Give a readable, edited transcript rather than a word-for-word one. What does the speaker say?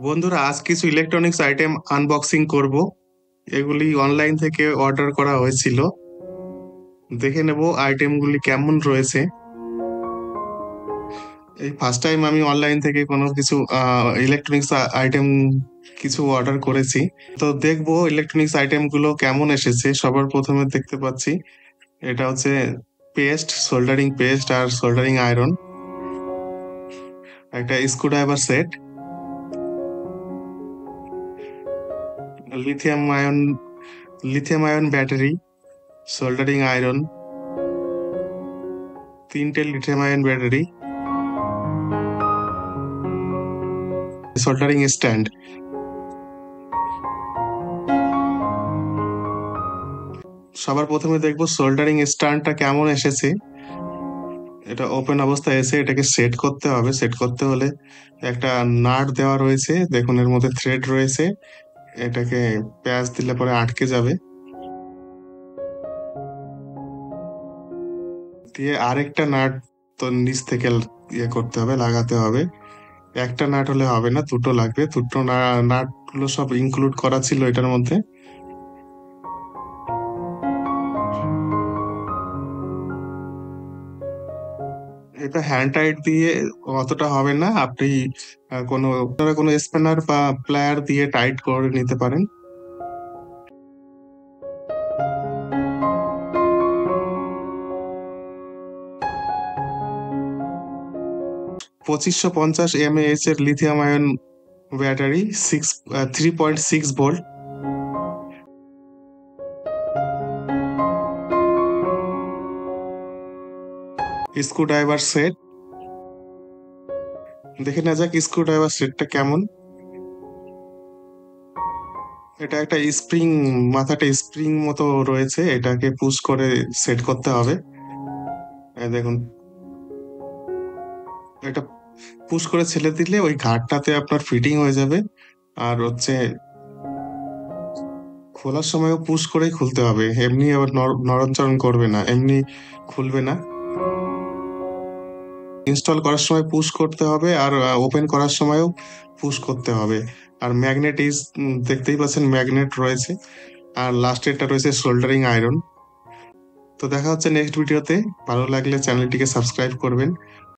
বন্ধুরা, আজ কিছু ইলেকট্রনিক্স আইটেম আনবক্সিং করব। এগুলি অনলাইন থেকে অর্ডার করা হয়েছিল। দেখে নেব আইটেমগুলি কেমন রয়েছে। এই ফার্স্ট টাইম আমি অনলাইন থেকে কোনো কিছু ইলেকট্রনিক্স আইটেম কিছু অর্ডার করেছি। তো দেখবো ইলেকট্রনিক্স আইটেমগুলো কেমন এসেছে। সবার প্রথমে দেখতে পাচ্ছি এটা হচ্ছে পেস্ট, সোল্ডারিং পেস্ট আর সোল্ডারিং আয়রন, একটা screwdriver set, lithium ion lithium ion battery, soldering iron, তিনটে lithium ion battery, soldering stand. সবার প্রথমে দেখবো সোল্ডারিং স্ট্যান্ডটা কেমন এসেছে। এটা ওপেন অবস্থায় এসে এটাকে সেট করতে হবে। সেট করতে হলে একটা নাট দেওয়া রয়েছে, দেখুন এর মধ্যে থ্রেড রয়েছে। এটাকে প্যাঁচ দিলে পরে আটকে যাবে। দিয়ে আরেকটা নাট তো নিচ থেকে ইয়ে করতে হবে, লাগাতে হবে। একটা নাট হলে হবে না, দুটো লাগবে। দুটো নাট গুলো সব ইনক্লুড করা ছিল এটার মধ্যে। এটা হ্যান্ড টাইট দিয়ে অতটা হবে না। আপনি আপনারা কোনো স্প্যানার বা প্লায়ার দিয়ে টাইট করে নিতে পারেন। 2550 mAh এর lithium ion battery, 3.6 volt. Screwdriver set, দেখে নেওয়া যাক স্ক্রুড্রাইভার সেটটা কেমন। এটা একটা স্প্রিং, মাথাটা স্প্রিং মতো রয়েছে, এটাকে পুশ করে সেট করতে হবে। এই দেখুন, এটা পুশ করে ছেড়ে দিলে ওই ঘাটটাতে আপনার ফিটিং হয়ে যাবে। আর হচ্ছে খোলার সময়ও পুশ করেই খুলতে হবে, এমনি আবার নড়াচড়ন করবে না, এমনি খুলবে না। ইনস্টল করার সময় পুশ করতে হবে, আর ওপেন করার সময়ও পুশ করতে হবে। আর ম্যাগনেট দেখতেই পাচ্ছেন ম্যাগনেট রয়েছে। আর লাস্টেরটা রয়েছে সোল্ডারিং আয়রন। তো দেখা হচ্ছে নেক্সট ভিডিওতে। ভালো লাগলে চ্যানেলটিকে সাবস্ক্রাইব করবেন।